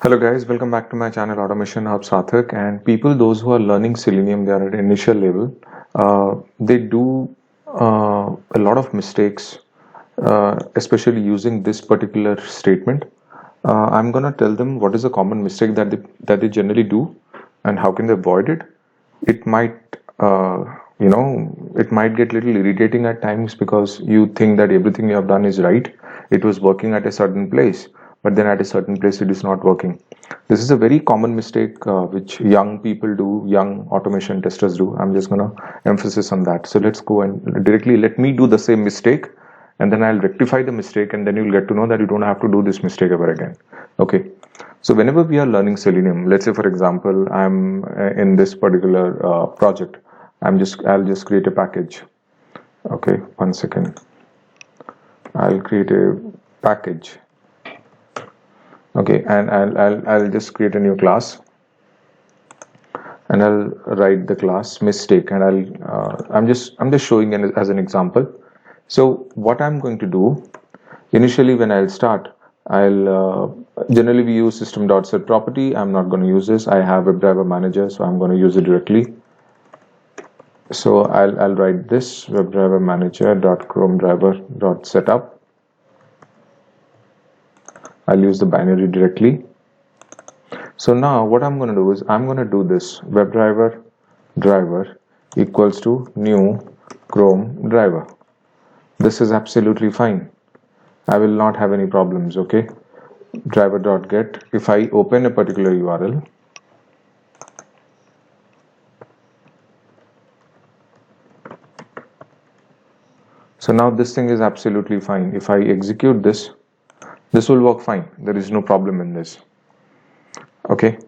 Hello guys, welcome back to my channel Automation Hub Sathak. And people, those who are learning Selenium, they are at initial level. They do a lot of mistakes, especially using this particular statement. I'm gonna tell them what is a common mistake that they generally do, and how can they avoid it. It might, it might get little irritating at times because you think that everything you have done is right. It was working at a certain place, but then at a certain place it is not working. This is a very common mistake which young people do, young automation testers do. I'm just gonna emphasis on that. So let's go and directly let me do the same mistake, and then I'll rectify the mistake, and then you'll get to know that you don't have to do this mistake ever again. Okay. So whenever we are learning Selenium, let's say for example, I'm in this particular project. I'll just create a package. Okay, 1 second. I'll create a package. Okay, and I'll just create a new class, and I'll write the class mistake, and I'm just showing it as an example. So what I'm going to do initially when I'll start, generally we use system.setProperty. I'm not going to use this. I have WebDriver manager, so I'm going to use it directly. So I'll write this WebDriver manager.chromedriver.setup. I'll use the binary directly. So now what I'm going to do is I'm going to do this WebDriver driver equals to new Chrome driver. This is absolutely fine. I will not have any problems. Okay, driver.get. If I open a particular URL, so now this thing is absolutely fine. If I execute this, this will work fine. There is no problem in this. Okay,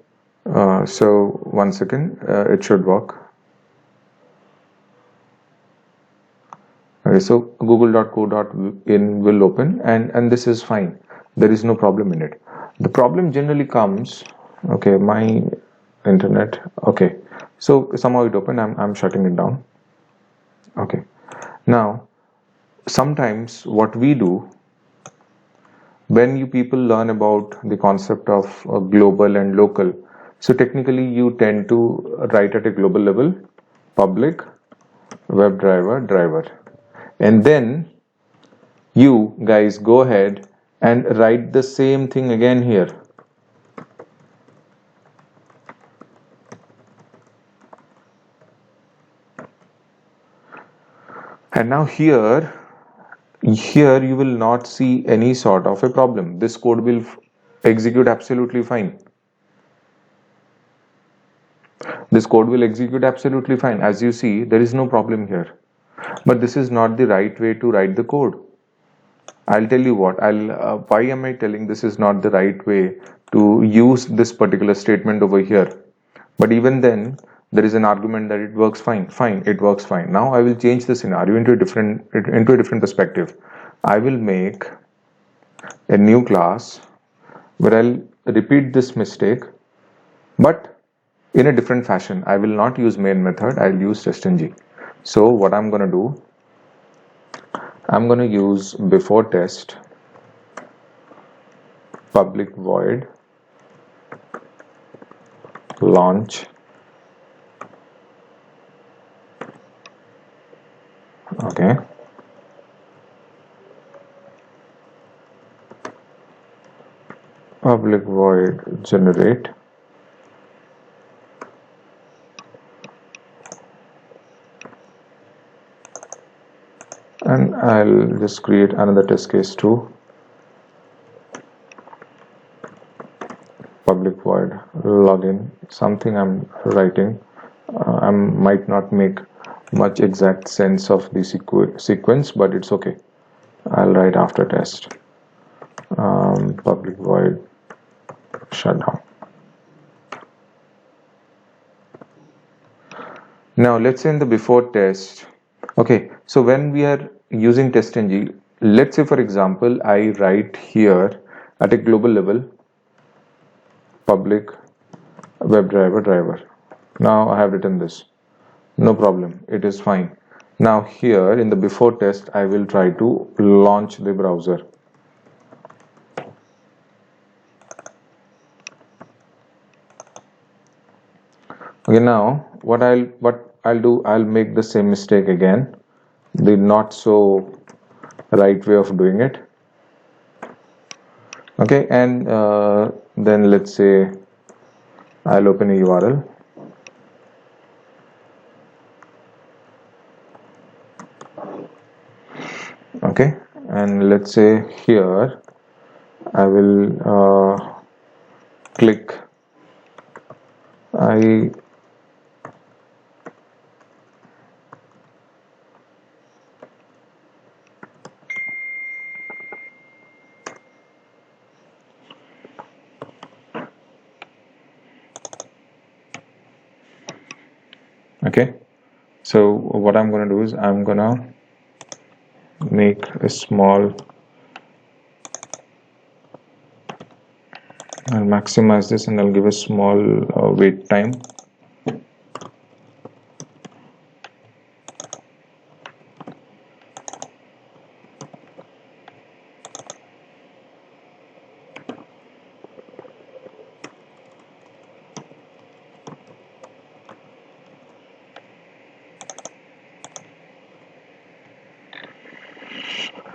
so 1 second, it should work. Okay, so google.co.in will open, and this is fine. There is no problem in it. The problem generally comes, okay, my internet, okay, so somehow it opened. I'm shutting it down. Okay, now sometimes what we do, when you people learn about the concept of global and local, so technically you tend to write at a global level public WebDriver driver, and then you guys go ahead and write the same thing again here. And now here you will not see any sort of a problem. This code will execute absolutely fine. This code will execute absolutely fine. As you see, there is no problem here. But this is not the right way to write the code. I'll tell you what, why am I telling this is not the right way to use this particular statement over here. But even then, there is an argument that it works fine. Fine, it works fine. Now I will change the scenario into a different perspective. I will make a new class where I'll repeat this mistake, but in a different fashion. I will not use main method. I'll use testng. So what I'm going to do, I'm going to use before test public void launch. Okay, public void generate, and I'll just create another test case too. Public void login, something I'm writing. I might not make much exact sense of the sequence, but it's okay. I'll write after test. Public void shutdown. Now let's say in the before test. Okay, so when we are using testng, let's say for example I write here at a global level public WebDriver driver. Now I have written this, no problem, it is fine. Now here in the before test, I will try to launch the browser. Okay, now what I'll do, I'll make the same mistake again, the not so right way of doing it. Okay, and then let's say I'll open a URL. Okay, and let's say here I will click I okay, so what I'm gonna do is I'm gonna make a small, I'll maximize this and I'll give a small wait time.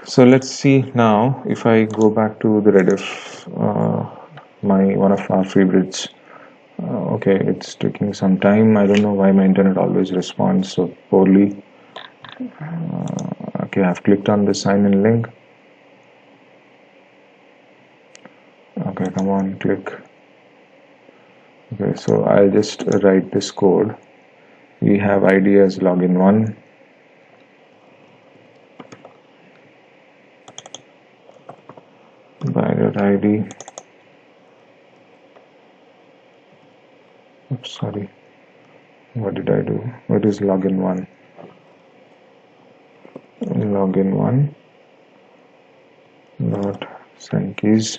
So let's see now if I go back to the Rediff, my one of our favorites. Okay, it's taking some time. I don't know why my internet always responds so poorly. Okay, I've clicked on the sign in link. Okay, come on, click. Okay, so I'll just write this code. We have ID as login1. By.id. Oops, sorry. What did I do? What is login1? Login1 dot send keys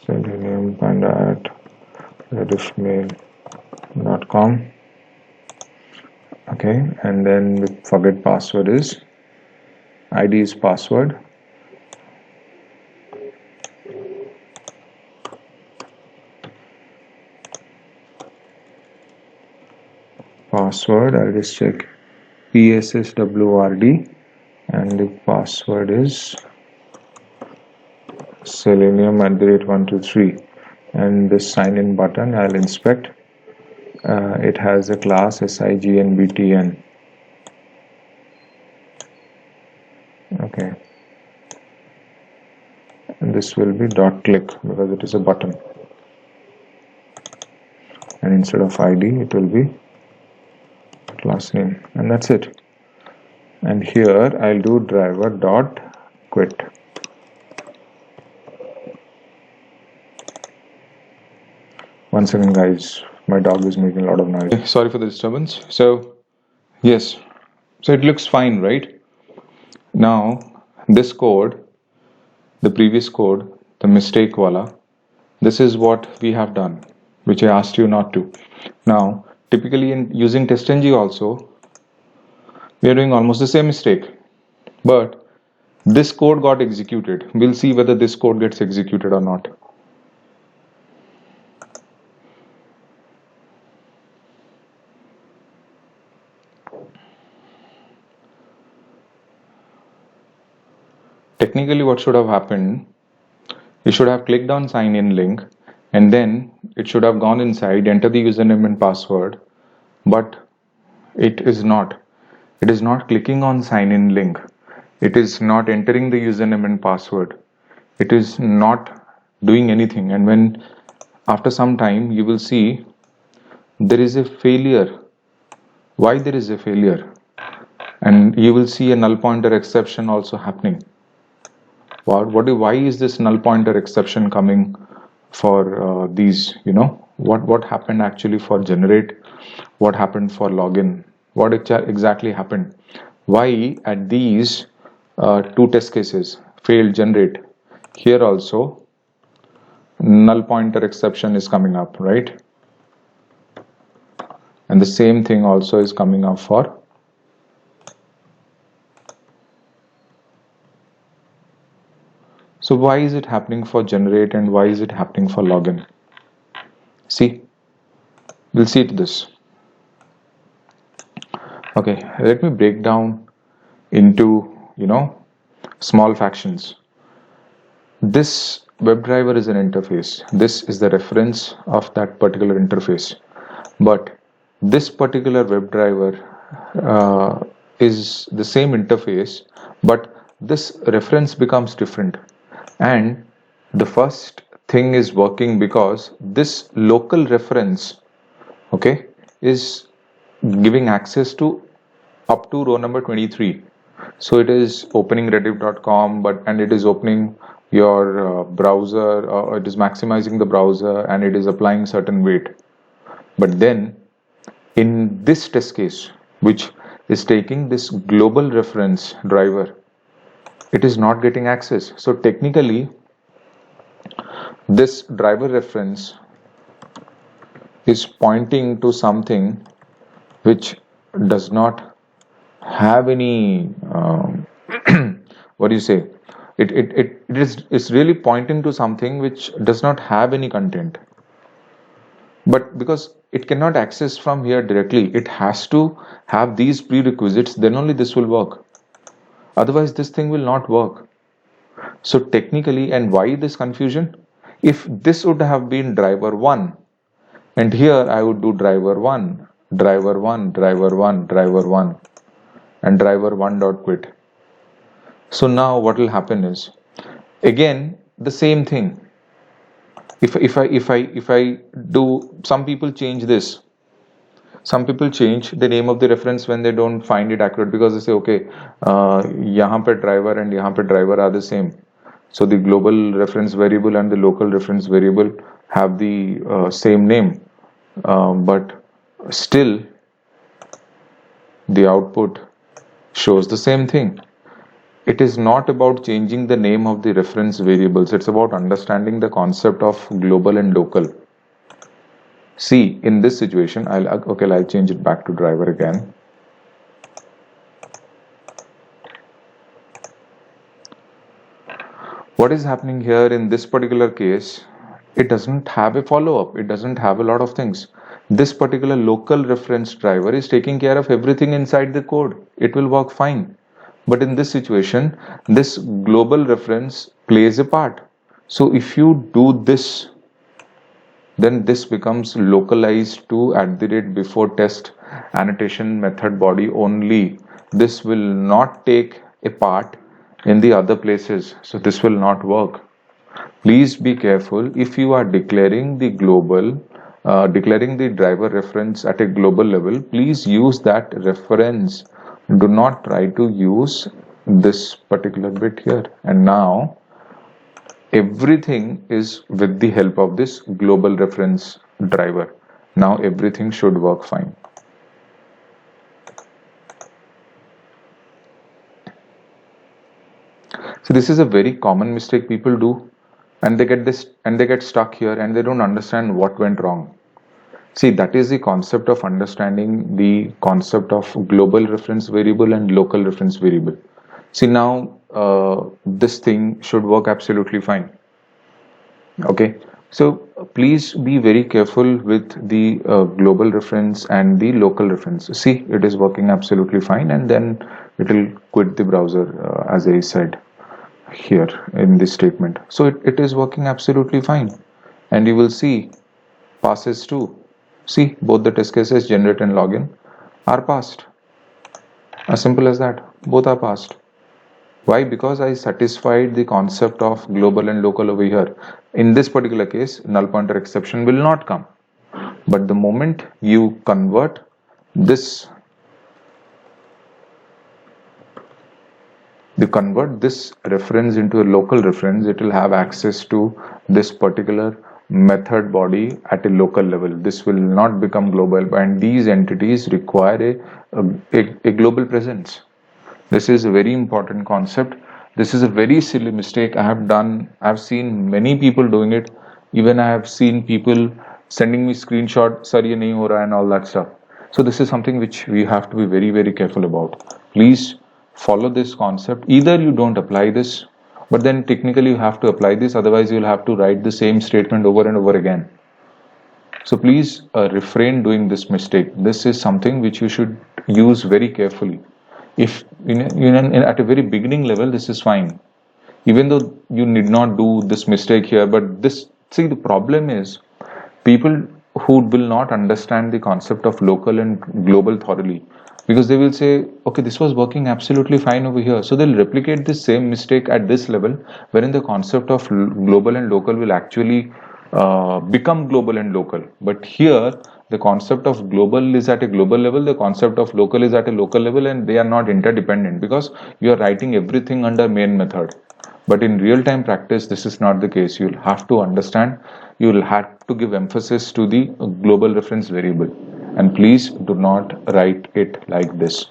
selenium panda at rediffmail.com. Okay, and then the forget password is ID is password. Password, I'll just check PSSWRD, and the password is selenium @123. And the sign in button I'll inspect. It has a class SIGNBTN. Okay, and this will be dot click because it is a button, and instead of ID it will be class name, and that's it. And here I'll do driver dot quit. One second, guys, my dog is making a lot of noise. Sorry for the disturbance. So yes, so it looks fine, right? Now this code, the previous code, the mistake wala, this is what we have done, which I asked you not to. Now typically in using TestNG also, we are doing almost the same mistake, but this code got executed. We'll see whether this code gets executed or not. Technically what should have happened, you should have clicked on sign in link, and then it should have gone inside, enter the username and password, but it is not. It is not clicking on sign in link. It is not entering the username and password. It is not doing anything, and when after some time you will see there is a failure. Why there is a failure? And you will see a null pointer exception also happening. Why is this null pointer exception coming for these? What happened actually for generate? What happened for login? What exactly happened? Why at these two test cases failed generate? Here also null pointer exception is coming up, right? And the same thing also is coming up for so why is it happening for generate and why is it happening for login? See, We'll see to this. Okay, let me break down into, small factions. This WebDriver is an interface. This is the reference of that particular interface. But this particular WebDriver is the same interface, but this reference becomes different. And the first thing is working because this local reference, okay, is giving access to up to row number 23. So it is opening rediff.com, and it is opening your browser, or it is maximizing the browser, and it is applying certain weight. But then in this test case, which is taking this global reference driver, it is not getting access. So technically, this driver reference is pointing to something which does not have any what do you say, it's really pointing to something which does not have any content. But because it cannot access from here directly, it has to have these prerequisites, then only this will work. Otherwise this thing will not work. So technically, and why this confusion? If this would have been driver 1, and here I would do driver 1, driver 1, driver 1, driver 1, and driver 1 dot quit. So now what will happen is, again the same thing. If I do, some people change this. Some people change the name of the reference when they don't find it accurate, because they say, okay, यहाँ पे driver and यहाँ पे driver are the same. So the global reference variable and the local reference variable have the same name, but still the output shows the same thing. It is not about changing the name of the reference variables. It's about understanding the concept of global and local. See, in this situation, I'll change it back to driver again. What is happening here in this particular case? It doesn't have a follow-up. It doesn't have a lot of things. This particular local reference driver is taking care of everything inside the code. It will work fine. But in this situation, this global reference plays a part. So if you do this, then this becomes localized to @before test annotation method body only. This will not take a part in the other places. So this will not work. Please be careful. If you are declaring the global, declaring the driver reference at a global level, please use that reference. Do not try to use this particular bit here. And now everything is with the help of this global reference driver. Now everything should work fine. So this is a very common mistake people do, and they get stuck here and they don't understand what went wrong. See, that is the concept of understanding the concept of global reference variable and local reference variable. See, now this thing should work absolutely fine. Okay, so please be very careful with the global reference and the local reference. See, it is working absolutely fine, and then it will quit the browser as I said here in this statement. So it is working absolutely fine, and you will see passes too. See, both the test cases, generate and login, are passed. As simple as that. Both are passed. Why? Because I satisfied the concept of global and local over here. In this particular case, null pointer exception will not come. But the moment you convert this, reference into a local reference, it will have access to this particular method body at a local level. This will not become global, and these entities require a global presence. This is a very important concept. This is a very silly mistake I have done. I've seen many people doing it. Even I have seen people sending me screenshot, sir ye nahi ho raha, and all that stuff. So this is something which we have to be very, very careful about. Please follow this concept. Either you don't apply this, but then technically you have to apply this, otherwise you'll have to write the same statement over and over again. So please refrain doing this mistake. This is something which you should use very carefully. If at a very beginning level, this is fine. Even though you need not do this mistake here, but this, see, the problem is people who will not understand the concept of local and global thoroughly, because they will say, okay, this was working absolutely fine over here, so they'll replicate this same mistake at this level, wherein the concept of global and local will actually become global and local. But here the concept of global is at a global level, the concept of local is at a local level, and they are not interdependent, because you are writing everything under main method. But in real time practice, this is not the case. You'll have to understand, you'll have to give emphasis to the global reference variable, and please do not write it like this.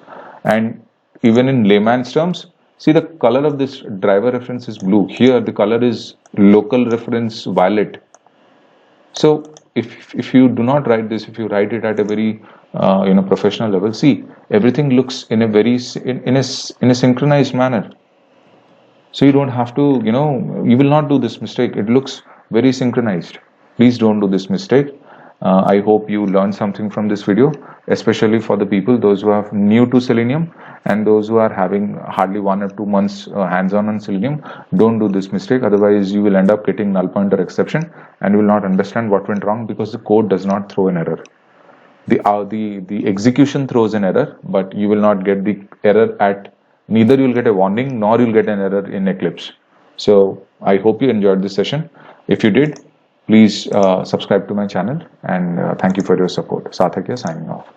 And even in layman's terms, see, the color of this driver reference is blue. Here the color is local reference violet. So if you do not write this, if you write it at a very professional level, see, everything looks in a very in a synchronized manner. So you don't have to, you will not do this mistake. It looks very synchronized. Please don't do this mistake. I hope you learned something from this video, especially for the people, those who are new to Selenium and those who are having hardly 1 or 2 months hands-on on Selenium. Don't do this mistake. Otherwise, you will end up getting null pointer exception and you will not understand what went wrong, because the code does not throw an error. The execution throws an error, but you will not get the error at, neither you'll get a warning nor you'll get an error in Eclipse. So I hope you enjoyed this session. If you did, please subscribe to my channel, and thank you for your support. Sarthak here, signing off.